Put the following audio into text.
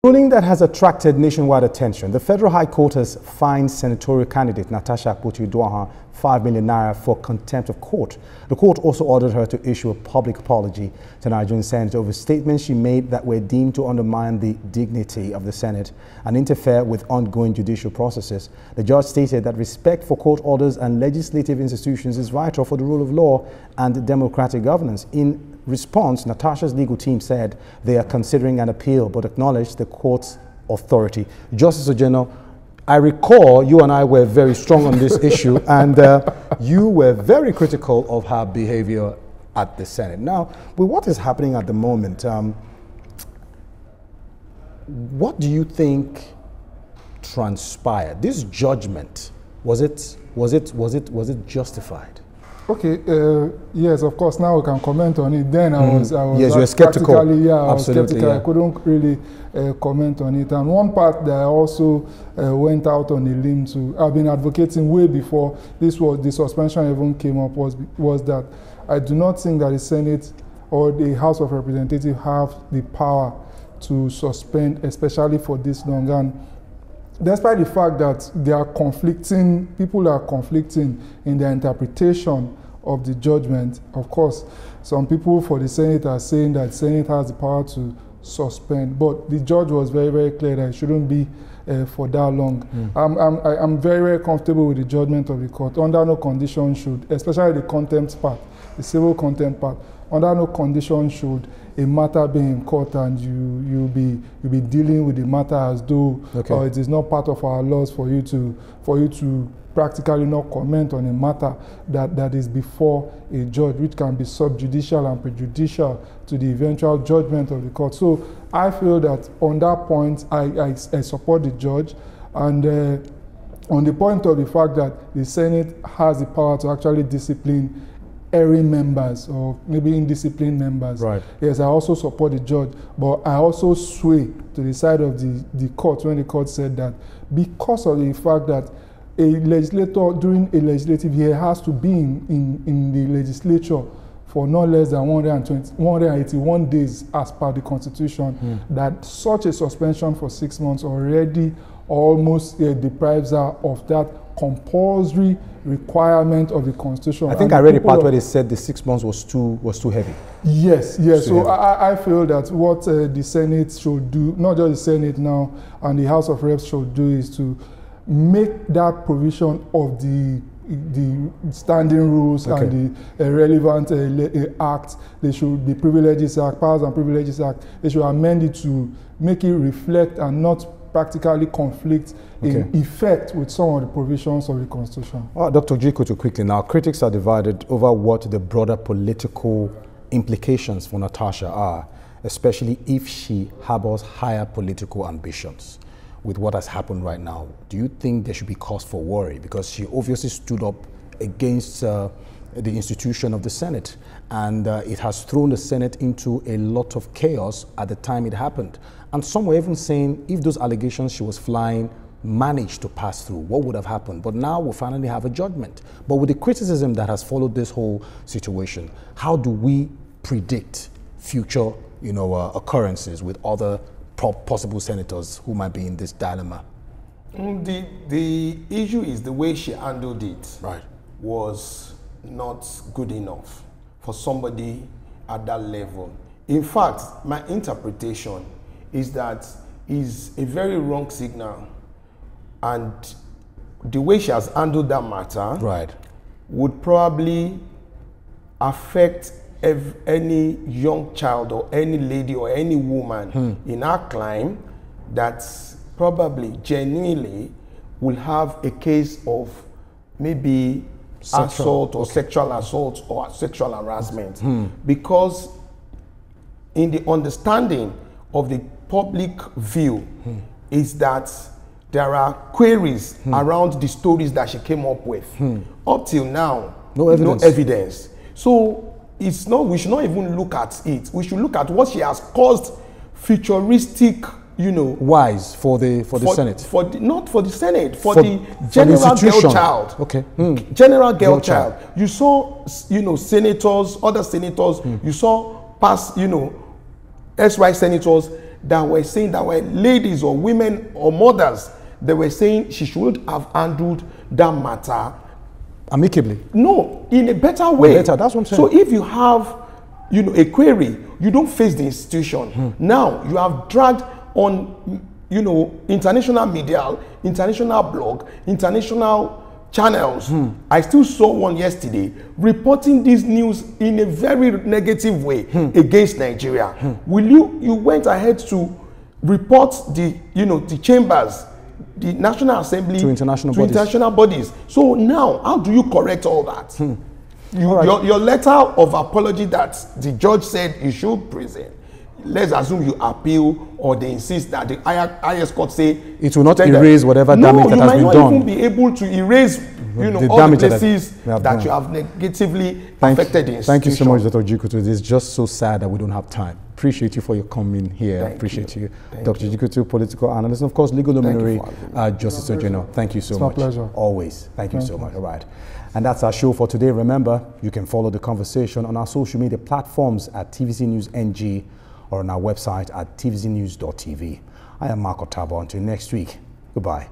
Ruling that has attracted nationwide attention, the Federal High Court has fined senatorial candidate Natasha $5 million for contempt of court. The court also ordered her to issue a public apology to Nigerian Senate over statements she made that were deemed to undermine the dignity of the Senate and interfere with ongoing judicial processes. The judge stated that respect for court orders and legislative institutions is vital for the rule of law and democratic governance. In response, Natasha's legal team said they are considering an appeal but acknowledged the court's authority. Justice Ojeno, I recall you and I were very strong on this issue, and you were very critical of her behavior at the Senate. Now, with what is happening at the moment, what do you think transpired? This judgment, was it justified? Okay, yes, of course, now we can comment on it. Then I was yes, you were skeptical. Yeah, I was Absolutely, skeptical. yeah. I couldn't really comment on it. And one part that I also went out on a limb to, I've been advocating way before the suspension even came up, was that I do not think that the Senate or the House of Representatives have the power to suspend, especially for this long. And despite the fact that people are conflicting in their interpretation of the judgment, of course, some people for the Senate are saying that the Senate has the power to suspend, but the judge was very, very clear that it shouldn't be for that long. I'm very, very comfortable with the judgment of the court. Under no condition should, especially the contempt part, the civil contempt part, under no condition should a matter be in court and you'll be dealing with the matter as though it is not part of our laws for you to practically not comment on a matter that is before a judge, which can be subjudicial and prejudicial to the eventual judgment of the court. So I feel that on that point, I support the judge, and on the point of the fact that the Senate has the power to actually discipline erring members or maybe indisciplined members. Right. Yes, I also support the judge, but I also sway to the side of the court when the court said that because of the fact that a legislator during a legislative year has to be in the legislature for not less than 181 days as per the Constitution, that such a suspension for 6 months already almost deprives her of that compulsory requirement of the Constitution. I think I read a part where they said the 6 months was too heavy. Yes, yes. So I feel that what the Senate should do, not just the Senate now, and the House of Reps should do, is to make that provision of the standing rules and the relevant acts. They should, the Privileges Act, Powers and Privileges Act, they should amend it to make it reflect and not practically conflict in effect with some of the provisions of the Constitution. Well, Dr. Jikoto, quickly now, critics are divided over what the broader political implications for Natasha are, especially if she harbors higher political ambitions. With what has happened right now, do you think there should be cause for worry? Because she obviously stood up against the institution of the Senate, and it has thrown the Senate into a lot of chaos at the time it happened. And some were even saying if those allegations she was flying managed to pass through, what would have happened? But now we'll finally have a judgment. But with the criticism that has followed this whole situation, how do we predict future, occurrences with other possible senators who might be in this dilemma? The issue is the way she handled it was not good enough for somebody at that level. In fact, my interpretation is that is a very wrong signal, and the way she has handled that matter would probably affect any young child or any lady or any woman in our climb that probably genuinely will have a case of maybe assault or sexual assault or sexual harassment, because in the understanding of the public view is that there are queries around the stories that she came up with. Up till now, no evidence. So it's not, we should not even look at it. We should look at what she has caused futuristic, wise for the Senate. Not for the Senate, for the general girl child. General girl child. You saw, senators, other senators, you saw past, SY senators that were saying, that were ladies or women or mothers, they were saying she should have handled that matter amicably. No, in a better way. Better, that's what I'm saying. So if you have, you know, a query, you don't face the institution. Now you have dragged on, you know, international media, international blog, international channels. I still saw one yesterday reporting this news in a very negative way against Nigeria. You went ahead to report the, you know, the chambers, the National Assembly to international bodies. So now, how do you correct all that? Your letter of apology that the judge said you should present, let's assume you appeal, or they insist that the highest court say it will not erase whatever damage that has been done. No, you might not even be able to erase, you know, all the places that you have negatively affected the institution. Thank you so much, Dr. Jikutu. It's just so sad that we don't have time. Appreciate you for your coming here. Appreciate you. Dr. Jikutu, political analyst, and of course, legal luminary, Justice General. Thank you so much. It's my pleasure. Always. Thank you so much. All right. And that's our show for today. Remember, you can follow the conversation on our social media platforms at TVC News NG or on our website at tvcnews.tv. I am Marco Tabo. Until next week, goodbye.